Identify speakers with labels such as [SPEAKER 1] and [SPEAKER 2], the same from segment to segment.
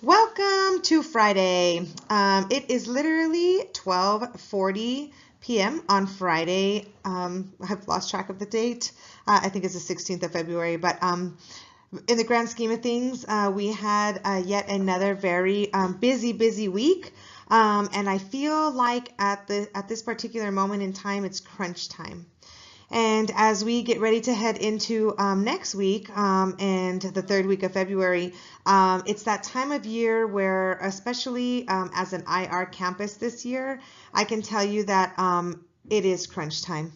[SPEAKER 1] Welcome to Friday. It is literally 12:40 p.m. on Friday. I've lost track of the date. I think it's the 16th of February, but in the grand scheme of things, we had yet another very busy week. And I feel like at this particular moment in time, it's crunch time. And as we get ready to head into next week and the third week of February, it's that time of year where, especially as an IR campus this year, I can tell you that it is crunch time.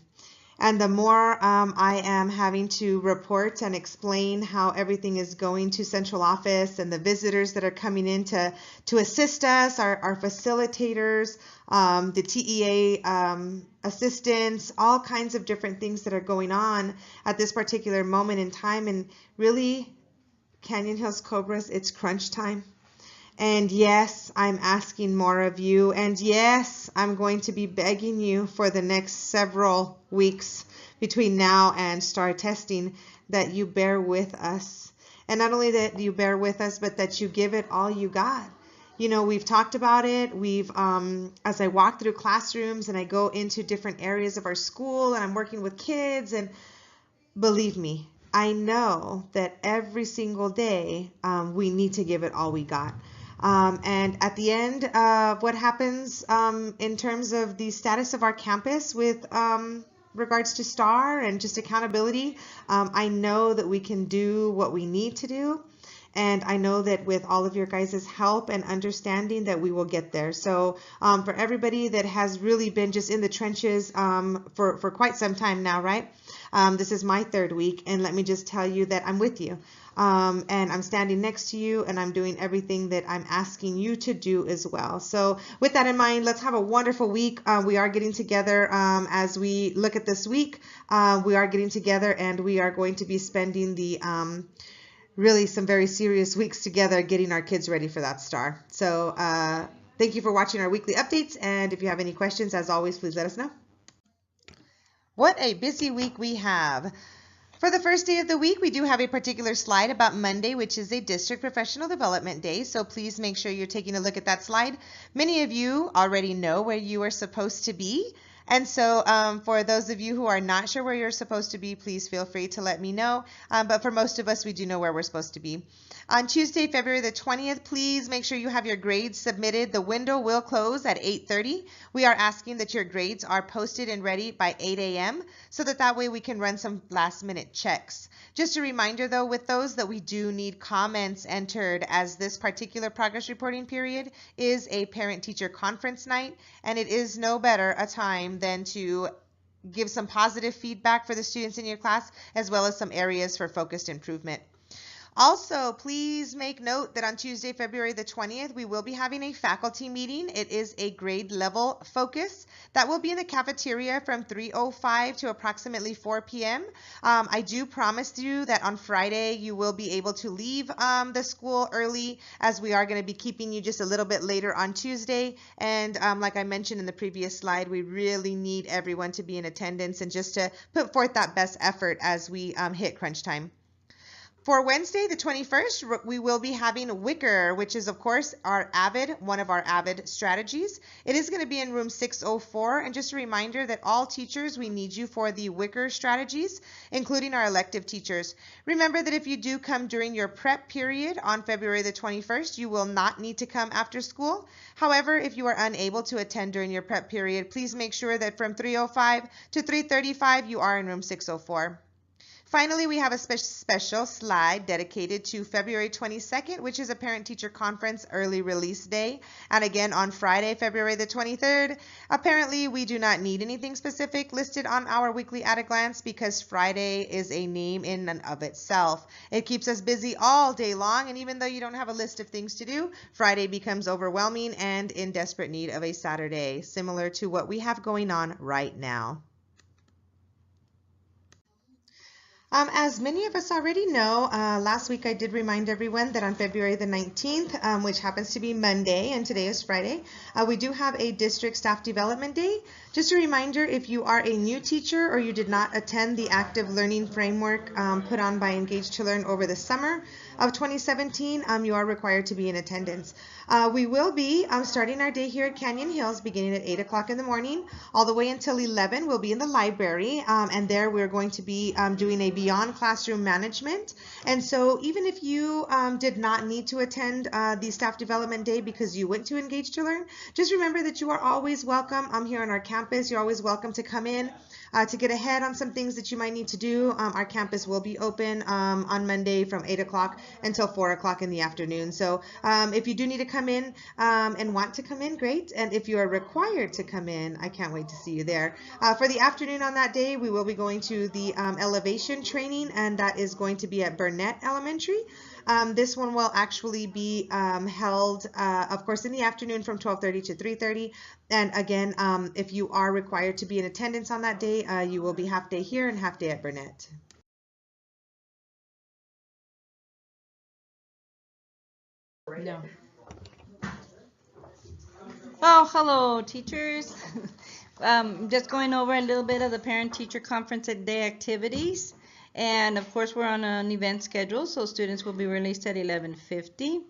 [SPEAKER 1] And the more I am having to report and explain how everything is going to central office and the visitors that are coming in to assist us, our facilitators, the TEA assistants, all kinds of different things that are going on at this particular moment in time. And really, Canyon Hills Cobras, it's crunch time. And yes, I'm asking more of you. And yes, I'm going to be begging you for the next several weeks between now and STAR testing that you bear with us. And not only that you bear with us, but that you give it all you got. You know, we've talked about it. As I walk through classrooms and I go into different areas of our school and I'm working with kids, and believe me, I know that every single day we need to give it all we got. And at the end of what happens in terms of the status of our campus with regards to STAR and just accountability, I know that we can do what we need to do. And I know that with all of your guys' help and understanding that we will get there. So for everybody that has really been just in the trenches for quite some time now, right? This is my third week, and let me just tell you that I'm with you. And I'm standing next to you, and I'm doing everything that I'm asking you to do as well. So with that in mind, let's have a wonderful week. We are getting together as we look at this week. We are getting together, and we are going to be spending the really some very serious weeks together getting our kids ready for that STAR. So thank you for watching our weekly updates, and if you have any questions, as always, please let us know. What a busy week we have. For the first day of the week, we do have a particular slide about Monday, which is a district professional development day. So please make sure you're taking a look at that slide. Many of you already know where you are supposed to be. And so for those of you who are not sure where you're supposed to be, please feel free to let me know. But for most of us, we do know where we're supposed to be. On Tuesday, February the 20th, please make sure you have your grades submitted. The window will close at 8:30. We are asking that your grades are posted and ready by 8 a.m. so that way we can run some last minute checks. Just a reminder though with those that we do need comments entered, as this particular progress reporting period is a parent-teacher conference night, and it is no better a time than to give some positive feedback for the students in your class, as well as some areas for focused improvement. Also, please make note that on Tuesday, February the 20th, we will be having a faculty meeting. It is a grade level focus that will be in the cafeteria from 3:05 to approximately 4 p.m. I do promise you that on Friday, you will be able to leave the school early, as we are going to be keeping you just a little bit later on Tuesday. And like I mentioned in the previous slide, we really need everyone to be in attendance and just to put forth that best effort as we hit crunch time. For Wednesday, the 21st, we will be having Wicker, which is, of course, one of our AVID strategies. It is going to be in room 604. And just a reminder that all teachers, we need you for the Wicker strategies, including our elective teachers. Remember that if you do come during your prep period on February the 21st, you will not need to come after school. However, if you are unable to attend during your prep period, please make sure that from 3:05 to 3:35, you are in room 604. Finally, we have a special slide dedicated to February 22nd, which is a parent-teacher conference early release day. And again, on Friday, February the 23rd, apparently we do not need anything specific listed on our weekly at a glance, because Friday is a name in and of itself. It keeps us busy all day long, and even though you don't have a list of things to do, Friday becomes overwhelming and in desperate need of a Saturday, similar to what we have going on right now. As many of us already know, last week I did remind everyone that on February the 19th, which happens to be Monday, and today is Friday, we do have a district staff development day. Just a reminder, if you are a new teacher or you did not attend the active learning framework put on by Engage to Learn over the summer of 2017, you are required to be in attendance. We will be starting our day here at Canyon Hills beginning at 8 o'clock in the morning all the way until 11. We'll be in the library, and there we're going to be doing a Beyond Classroom Management. And so even if you did not need to attend the Staff Development Day because you went to Engage to Learn, just remember that you are always welcome here on our campus. You're always welcome to come in to get ahead on some things that you might need to do. Our campus will be open on Monday from 8 o'clock until 4 o'clock in the afternoon. So if you do need to come in and want to come in, great. And if you are required to come in, I can't wait to see you there. For the afternoon on that day, we will be going to the elevation training, and that is going to be at Burnett Elementary. This one will actually be held, of course, in the afternoon from 12:30 to 3:30. And again, if you are required to be in attendance on that day, you will be half day here and half day at Burnett.
[SPEAKER 2] No. Oh, hello, teachers. Just going over a little bit of the parent-teacher conference at day activities. And of course, we're on an event schedule, so students will be released at 11:50.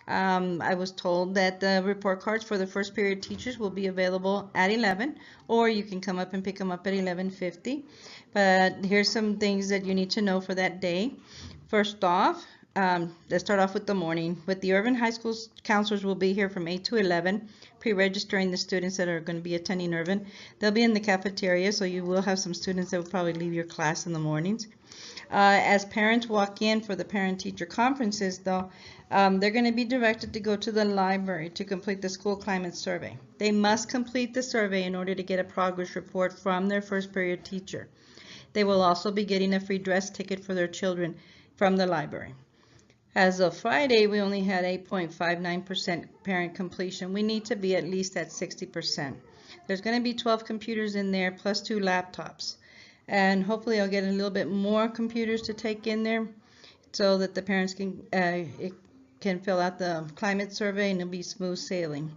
[SPEAKER 2] I was told that the report cards for the first period teachers will be available at 11, or you can come up and pick them up at 11:50. But here's some things that you need to know for that day. First off, let's start off with the morning. With the Irvin High School counselors will be here from 8 to 11, pre-registering the students that are going to be attending Irvin. They'll be in the cafeteria, so you will have some students that will probably leave your class in the mornings. As parents walk in for the parent-teacher conferences, though, they're going to be directed to go to the library to complete the school climate survey. They must complete the survey in order to get a progress report from their first period teacher. They will also be getting a free dress ticket for their children from the library. As of Friday, we only had 8.59% parent completion. We need to be at least at 60%. There's going to be 12 computers in there plus 2 laptops. And hopefully I'll get a little bit more computers to take in there so that the parents can fill out the climate survey and it'll be smooth sailing.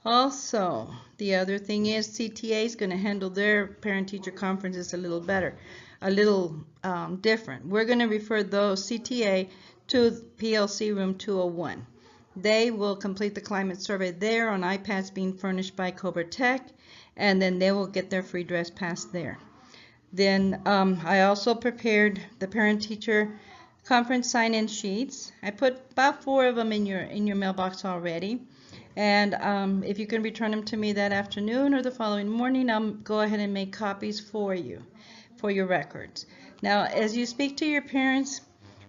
[SPEAKER 2] Also, the other thing is CTA is going to handle their parent-teacher conferences a little better, a little different. We're going to refer those CTA to PLC room 201. They will complete the climate survey there on iPads being furnished by Cobra Tech, and then they will get their free dress pass there. Then I also prepared the parent-teacher conference sign-in sheets. I put about 4 of them in your mailbox already. And if you can return them to me that afternoon or the following morning, I'll go ahead and make copies for you, for your records. Now, as you speak to your parents,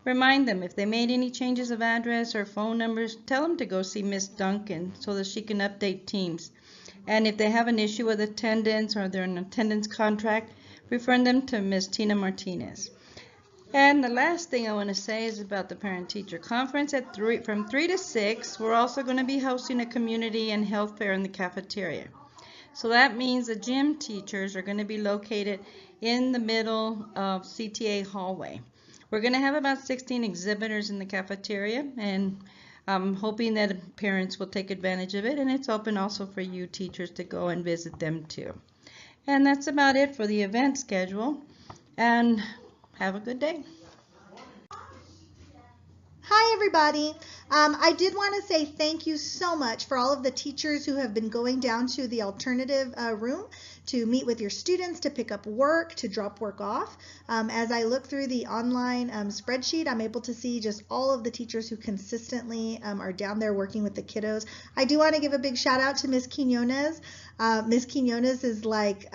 [SPEAKER 2] remind them if they made any changes of address or phone numbers, tell them to go see Miss Duncan so that she can update teams. And if they have an issue with attendance or they're in an attendance contract, refer them to Miss Tina Martinez. And the last thing I want to say is about the parent-teacher conference from 3 to 6. We're also going to be hosting a community and health fair in the cafeteria. So that means the gym teachers are going to be located in the middle of CTA hallway. We're going to have about 16 exhibitors in the cafeteria, and I'm hoping that parents will take advantage of it, and it's open also for you teachers to go and visit them too. And that's about it for the event schedule, and have a good day.
[SPEAKER 3] Hi everybody. I did want to say thank you so much for all of the teachers who have been going down to the alternative room to meet with your students, to pick up work, to drop work off. As I look through the online spreadsheet, I'm able to see just all of the teachers who consistently are down there working with the kiddos. I do want to give a big shout out to Miss Quinones. Miss Quinones is like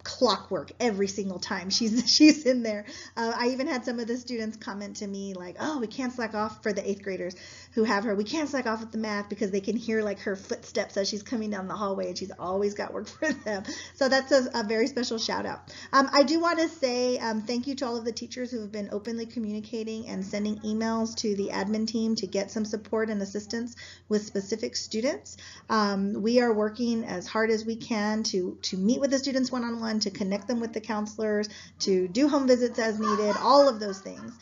[SPEAKER 3] clockwork every single time she's in there. I even had some of the students comment to me like, oh, we can't slack off for the 8th graders who have her. We can't slack off with the math because they can hear like her footsteps as she's coming down the hallway, and she's always got work for them. So that's a very special shout out. I do want to say thank you to all of the teachers who have been openly communicating and sending emails to the admin team to get some support and assistance with specific students. We are working as hard as we can to meet with the students one-on-one, to connect them with the counselors, to do home visits as needed, all of those things.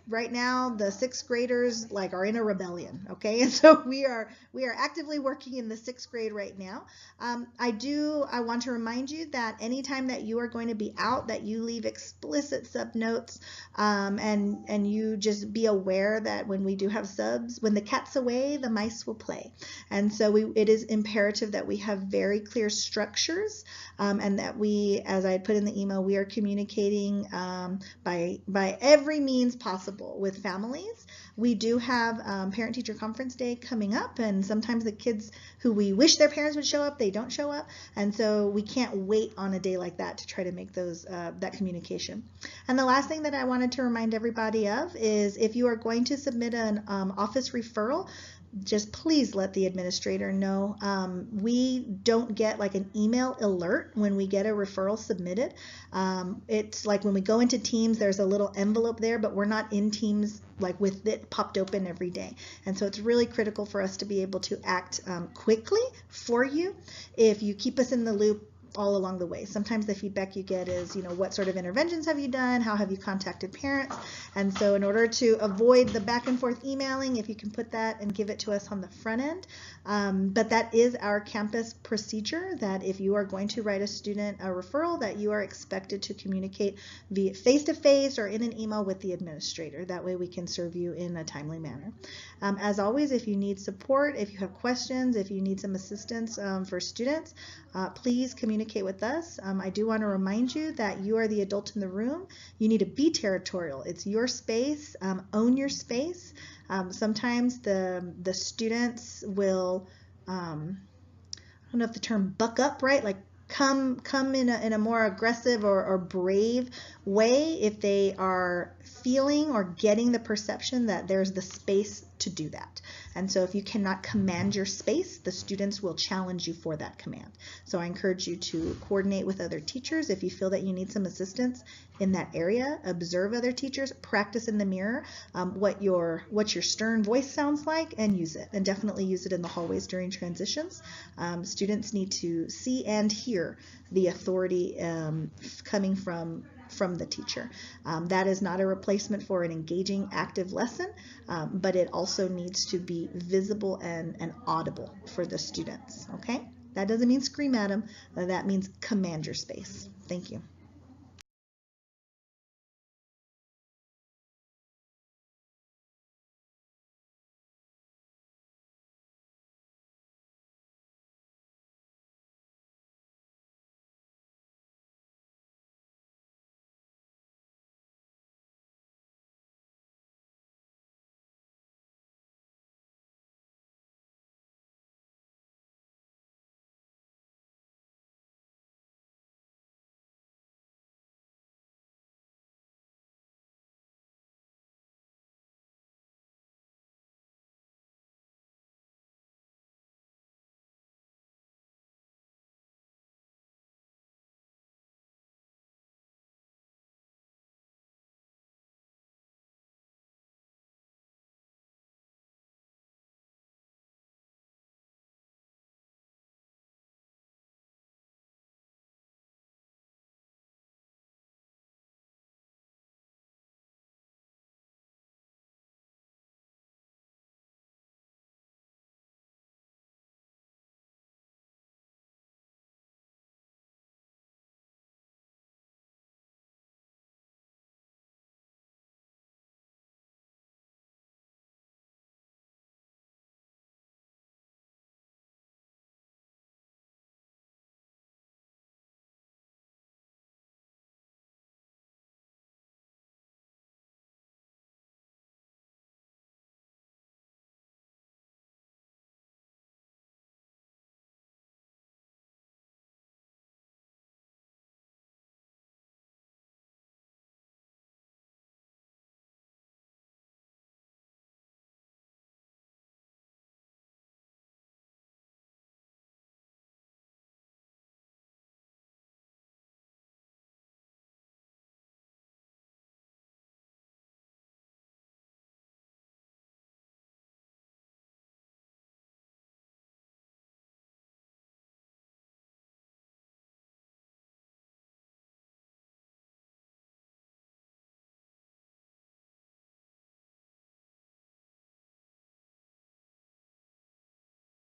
[SPEAKER 3] Right now the 6th graders are in a rebellion, okay? And so we are actively working in the 6th grade right now. I want to remind you that anytime that you are going to be out, that you leave explicit sub notes, and you just be aware that when we do have subs, when the cat's away, the mice will play. And so it is imperative that we have very clear structures, and that we, as I had put in the email, we are communicating by every means possible with families. We do have Parent-Teacher Conference Day coming up, and sometimes the kids who we wish their parents would show up, they don't show up, and so we can't wait on a day like that to try to make those that communication. And the last thing that I wanted to remind everybody of is, if you are going to submit an office referral, just please let the administrator know. We don't get an email alert when we get a referral submitted. It's like when we go into Teams, there's a little envelope there, but we're not in Teams with it popped open every day. And so it's really critical for us to be able to act quickly for you if you keep us in the loop all along the way. Sometimes the feedback you get is, what sort of interventions have you done? How have you contacted parents? And so in order to avoid the back and forth emailing, if you can put that and give it to us on the front end. But that is our campus procedure, that if you are going to write a student a referral, that you are expected to communicate via face-to-face or in an email with the administrator. That way we can serve you in a timely manner. As always, if you need support, if you have questions, if you need some assistance for students, please communicate with us. I do want to remind you that you are the adult in the room. You need to be territorial. It's your space. Own your space. Sometimes the students will, I don't know if the term buck up, right? Come in a more aggressive or brave way if they are feeling or getting the perception that there's the space to do that. And so if you cannot command your space, the students will challenge you for that command. So I encourage you to coordinate with other teachers. If you feel that you need some assistance in that area, observe other teachers, practice in the mirror what your stern voice sounds like, and use it. And definitely use it in the hallways during transitions. Students need to see and hear the authority coming from the teacher. That is not a replacement for an engaging, active lesson, but it also needs to be visible and audible for the students, okay? That doesn't mean scream at them, that means command your space. Thank you.